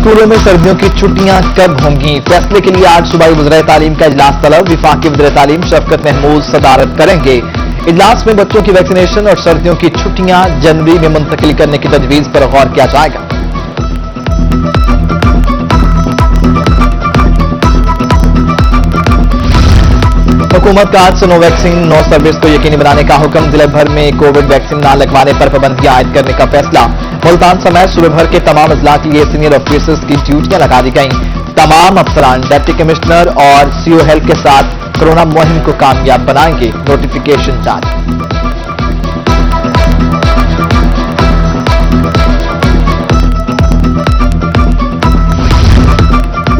स्कूलों में सर्दियों की छुट्टियां कब होंगी? फैसले के लिए आज सूबाई वज़ीर तालीम का इजलास तलब। विफाकी वज़ीर तालीम शफकत महमूद सदारत करेंगे। इजलास में बच्चों की वैक्सीनेशन और सर्दियों की छुट्टियां जनवरी में मुंतकिल करने की तजवीज पर गौर किया जाएगा। हुकूमत का आज से नो वैक्सीन नो सर्विस को यकीनी बनाने का हुक्म। जिले भर में कोविड वैक्सीन न लगवाने पर पाबंदियां आयद करने का फैसला। मुल्तान समेत सूबे भर के तमाम अजला के लिए सीनियर ऑफिसर्स की ड्यूटियां लगा दी गई। तमाम अफसरान डिप्टी कमिश्नर और सीओ हेल्थ के साथ कोरोना मुहिम को कामयाब बनाएंगे। नोटिफिकेशन जारी।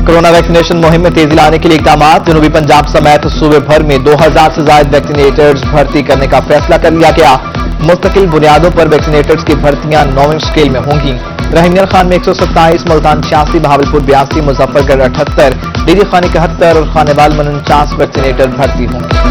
कोरोना वैक्सीनेशन मुहिम में तेजी लाने के लिए इकदाम। जनूबी पंजाब समेत सूबे भर में 2000 से ज्यादा वैक्सीनेटर्स भर्ती करने का फैसला कर लिया गया। मुस्तकिल बुनियादों पर वैक्सीनेटर्स की भर्तियां 9वें स्केल में होंगी। रहीमियर खान में 127, मुल्तान 86, बहावलपुर 82, मुजफ्फरगढ़ 78, डीडी खानी 71 और खानेवाल में 49 वैक्सीनेटर भर्ती होंगे।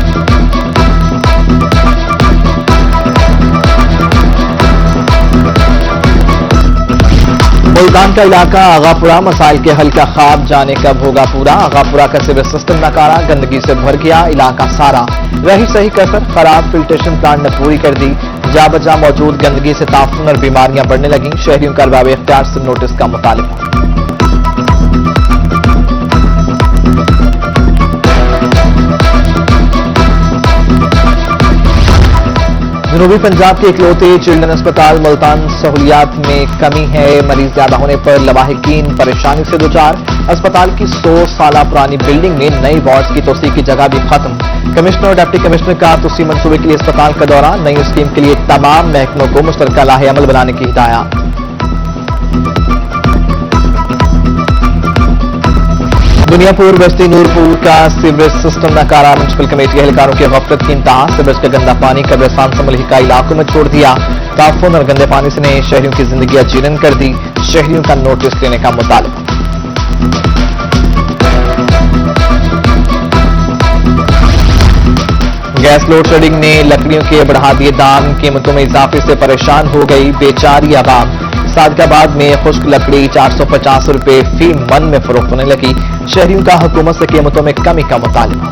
मुल्तान का इलाका आगापुरा मसाइल के हल का ख्वाब जाने कब होगा पूरा। आगापुरा का सिविल सिस्टम नकारा, गंदगी से भर गया इलाका सारा। रही सही कसर, खराब फिल्ट्रेशन प्लांट ने पूरी कर दी। जा बजा मौजूद गंदगी से ताफून और बीमारियां बढ़ने लगी। शहरियों का अरबाब इख्तियार से नोटिस का मुतालिबा। जनूबी पंजाब के इकलौते चिल्ड्रन अस्पताल मुल्तान सहूलियात में कमी है। मरीज ज्यादा होने पर लवाहिकीन परेशानी से दो चार। अस्पताल की 100 साल पुरानी बिल्डिंग में नई वार्ड्स की तोसी की जगह भी खत्म। कमिश्नर और डिप्टी कमिश्नर का तोसी मंसूबे के लिए अस्पताल का दौरा। नई स्कीम के लिए तमाम महकमों को मुश्तरका लाहे अमल बनाने की हिदायत। दुनियापुर बस्ती नूरपुर का सीवरेज सिस्टम नकारा। म्युनिसिपल कमेटी एहलकारों की गफलत की इंतहा। सीवरेज का गंदा पानी कब्रिस्तान से मलहिका इलाकों में छोड़ दिया। ताफून और गंदे पानी से ने शहरियों की जिंदगी जीर्ण कर दी। शहरियों का नोटिस देने का मुतालिबा। गैस लोड शेडिंग ने लकड़ियों के बढ़ा दिए दाम। कीमतों में इजाफे से परेशान हो गई बेचारी आवाम। सादकाबाद में खुश्क लकड़ी 450 रुपए फी मन में फरोख्त होने लगी। शहरियों का हुकूमत से कीमतों में कमी का मुतालिबा।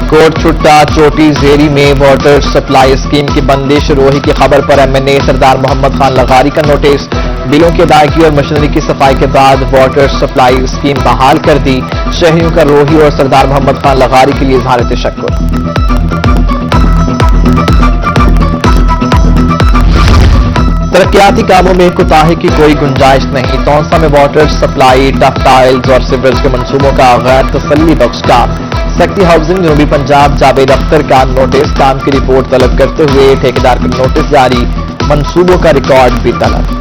कोट छुट्टा चोटी जेरी में वाटर सप्लाई स्कीम की बंदिश। रोही की खबर पर एमएनए सरदार मोहम्मद खान लगारी का नोटिस। बिलों की अदायगी और मशीनरी की सफाई के बाद वाटर सप्लाई स्कीम बहाल कर दी। शहरियों का रोही और सरदार मोहम्मद खान लगारी के लिए इजहार तशक्कुर। तरक्याती कामों में कोताही की कोई गुंजाइश नहीं। तौसा में वाटर सप्लाई, टफ टाइल्स और सीवरेज के मंसूबों का गैर तसल्ली बख्श काम। सेक्रेटरी हाउसिंग जनूबी पंजाब जावेद अख्तर का नोटिस। काम की रिपोर्ट तलब करते हुए ठेकेदार को नोटिस जारी। मंसूबों का रिकॉर्ड भी तलब।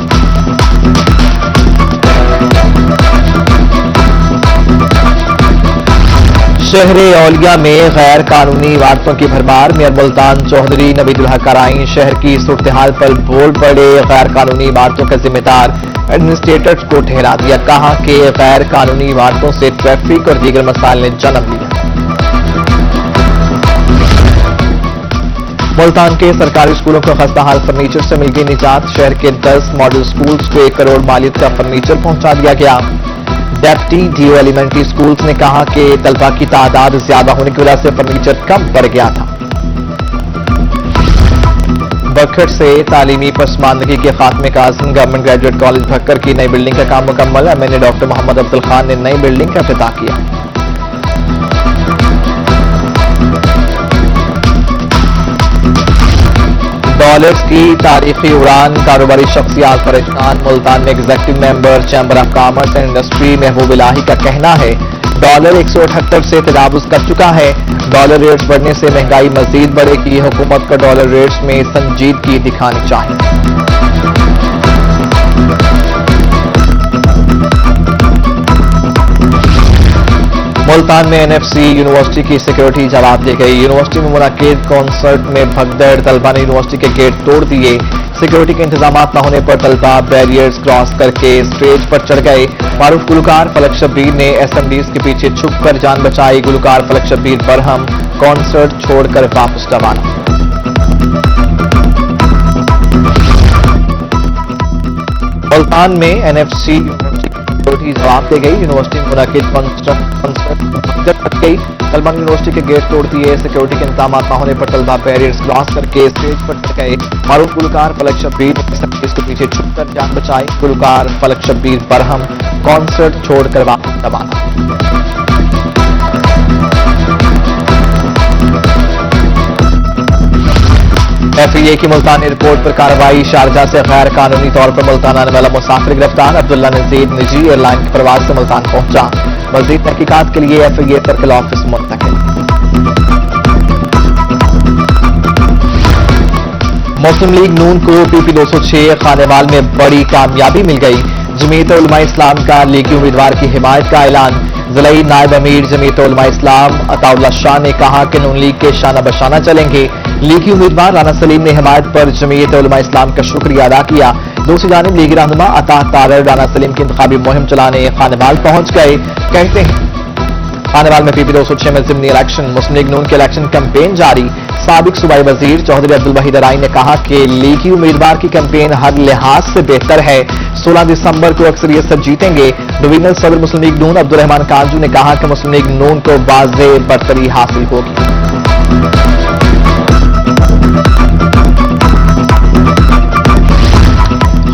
शहरे औलिया में गैर कानूनी इमारतों की भरमार। मेयर मुल्तान चौधरी नबीदुल हक कराई शहर की सूरत हाल पर बोल पड़े। गैर कानूनी इमारतों का जिम्मेदार एडमिनिस्ट्रेटर्स को ठहरा दिया। कहा कि गैर कानूनी इमारतों से ट्रैफिक और दीगर मसाइल ने जन्म लिया। मुल्तान के सरकारी स्कूलों को खस्ताहाल फर्नीचर से मिल गई निजात। शहर के 10 मॉडल स्कूल्स को 1 करोड़ मालियत का फर्नीचर पहुंचा दिया गया। डिप्टी डीओ एलिमेंट्री स्कूल्स ने कहा कि तलबा की तादाद ज्यादा होने की वजह से फर्नीचर कम पड़ गया था। बखट से तालीमी पसमानदगी के खात्मे का आज़म। गवर्नमेंट ग्रेजुएट कॉलेज भक्कर की नई बिल्डिंग का काम मुकम्मल। एमएनए डॉक्टर मोहम्मद अब्दुल खान ने नई बिल्डिंग का इफ्तिताह किया। डॉलर्स की तारीखी उड़ान। कारोबारी शख्सियात परेशान। मुल्तान में executive member chamber of commerce and industry महबूब इलाही का कहना है डॉलर 178 से तजावुज कर चुका है। डॉलर रेट्स बढ़ने से महंगाई मजीद बढ़ेगी। हुकूमत को डॉलर रेट्स में संजीदगी दिखानी चाहिए। मुल्तान में एनएफसी यूनिवर्सिटी की सिक्योरिटी जवाब दे गई। यूनिवर्सिटी में मुनक्किद कॉन्सर्ट में भगदड़, तलबा ने यूनिवर्सिटी के गेट तोड़ दिए। सिक्योरिटी के इंतजाम न होने पर तलबा बैरियर्स क्रॉस करके स्टेज पर चढ़ गए। मारूफ गुलकार फलक शब्बीर ने एसएमडीज के पीछे छुपकर जान बचाई। गुलकार फलक शब्बीर बरहम कॉन्सर्ट छोड़कर वापस रवाना। मुल्तान में एनएफसी सिक्योरिटी जवाब दे गई। यूनिवर्सिटी में मुनक्किद कॉन्सर्ट गई। तलबा ने यूनिवर्सिटी के गेट तोड़ दिए। सिक्योरिटी के इंतजाम न होने पर तलबा बैरियर्स क्रॉस करके स्टेज पर चढ़ गए। मारूफ गुलकार फलक शब्बीर ने इसके पीछे छुपकर जान बचाई। गुलकार फलक शब्बीर बरहम कॉन्सर्ट छोड़कर वापस रवाना। एफआईए की मुल्तान एयरपोर्ट पर कार्रवाई। शारजा से गैर कानूनी तौर पर मुल्तान आने वाला मुसाफिर गिरफ्तार। अब्दुल्ला नजीर निजी एयरलाइन की परवाज से मुल्तान पहुंचा। मजीद तहकीकात के लिए एफआईए सर्किल ऑफिस मुंतकिल। मुस्लिम लीग नून को पीपी 206 खानेवाल में बड़ी कामयाबी मिल गई। जमीयत उलमा इस्लाम का लीगी उम्मीदवार की हिमायत का ऐलान। जिलाई नायब अमीर जमीयत उलमा इस्लाम अताउल्लाह शाह ने कहा कि नून लीग के शाना बशाना चलेंगे। लीगी उम्मीदवार राना सलीम ने हिमायत पर जमीयत उलमा इस्लाम का शुक्रिया अदा किया। दूसरी जानिब लीगी रहनुमा अता तारर राना सलीम की इंतखाबी मुहिम चलाने खानेवाल पहुंच गए। कहते हैं खानेवाल में पीपी 206 में जिमनी इलेक्शन। मुस्लिम लीग नून के इलेक्शन कैंपेन जारी। साबिक सूबाई वजीर चौधरी अब्दुल वहीद अराई ने कहा कि लीगी उम्मीदवार की कैंपेन हर लिहाज से बेहतर है। 16 दिसंबर को अक्सरियत से जीतेंगे। डिवीजनल सदर मुस्लिम लीग नून अब्दुल रहमान कांजू ने कहा कि मुस्लिम लीग नून को वाज़ेह बरतरी हासिल होगी।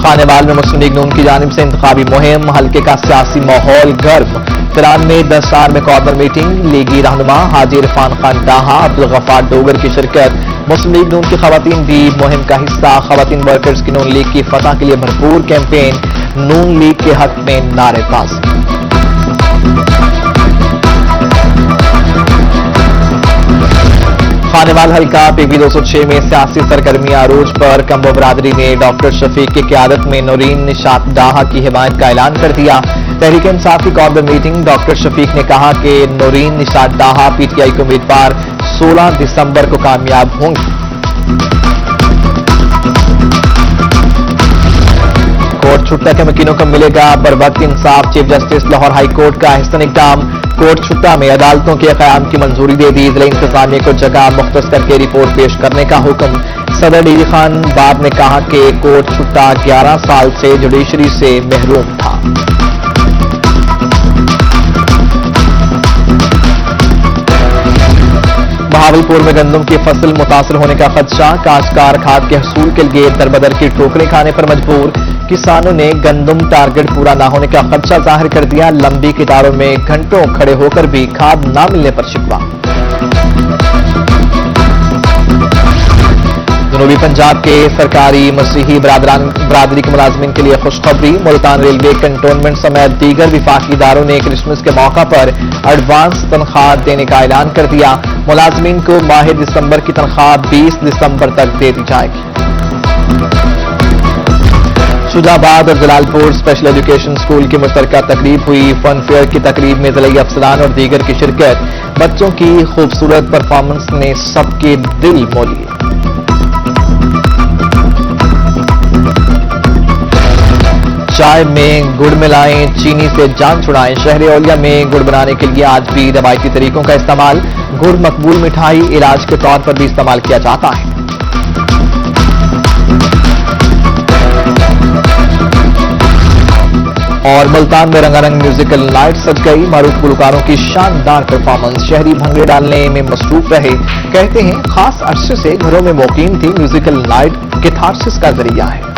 खानेवाल में मुस्लिम लीग नून की जानिब से इंतखाबी मुहिम। हल्के का सियासी माहौल गर्म। तिरान में 10 साल में कॉर्नर मीटिंग। लीगी रहनुमा हाजी इरफान खान डाहा अब्दुल गफ्फार डोगर की शिरकत। मुस्लिम लीग नून की खवातीन भी मुहिम का हिस्सा। खवातीन वर्कर्स की नून लीग की फतह के लिए भरपूर कैंपेन। नून लीग के हक में नारेबाजी। खानेवाल हल्का पीपी 206 में सियासी सरगर्मियां अरूज पर। कम्बो बरादरी ने डॉक्टर शफीक की क़यादत में नूरीन निशात डाहा की हिमायत का ऐलान कर दिया। तहरीक इंसाफ की कॉर्नर मीटिंग। डॉक्टर शफीक ने कहा कि नूरीन निशात डाहा पीटीआई के उम्मीदवार 16 दिसंबर को कामयाब होंगे। कोर्ट छुट्टा के मकीनों को मिलेगा बर वक्त इंसाफ। Chief justice Lahore high court का अहसन इक़दाम। कोर्ट छुट्टा में अदालतों के क़याम की मंजूरी दे दी। जिला इंतजामिया को जगह मुख्तस करके रिपोर्ट पेश करने का हुक्म। सदर डीजी खान बाब ने कहा कि कोर्ट छुट्टा 11 साल से जुडिशरी से महरूम था। बहावलपुर में गंदम की फसल मुतासर होने का खदशा। काश्तकार खाद के हसूल के लिए दरबदर की ठोकरें खाने पर मजबूर। किसानों ने गंदम टारगेट पूरा न होने का खदशा जाहिर कर दिया। लंबी कतारों में घंटों खड़े होकर भी खाद न मिलने पर शिकवा। जनूबी पंजाब के सरकारी मसीही बरादरी के मुलाजमीन के लिए खुशखबरी। मुल्तान रेलवे कंटोनमेंट समेत दीगर विफाकी इदारों ने क्रिसमस के मौका पर एडवांस तनख्वाह देने का ऐलान कर दिया। मुलाजमीन को माह दिसंबर की तनख्वाह 20 दिसंबर तक दे दी जाएगी। शुजाबाद और जलालपुर स्पेशल एजुकेशन स्कूल की मुश्तरका तकरीब हुई। फन फेयर की तकरीब में जिला अफसरान और दीगर की शिरकत। बच्चों की खूबसूरत परफॉर्मेंस ने सबके दिल मोह लिए। चाय में गुड़ मिलाएं, चीनी से जान छुड़ाएं। शहर औलिया में गुड़ बनाने के लिए आज भी रवायती तरीकों का इस्तेमाल। गुड़ मकबूल मिठाई इलाज के तौर पर भी इस्तेमाल किया जाता है। और मुल्तान में रंगारंग म्यूजिकल नाइट सज गई। मारूफ गुलकारों की शानदार परफॉर्मेंस। शहरी भंगड़े डालने में मसरूफ रहे। कहते हैं खास अरसे से घरों में मुकीम थी। म्यूजिकल नाइट कैथारसिस का जरिया है।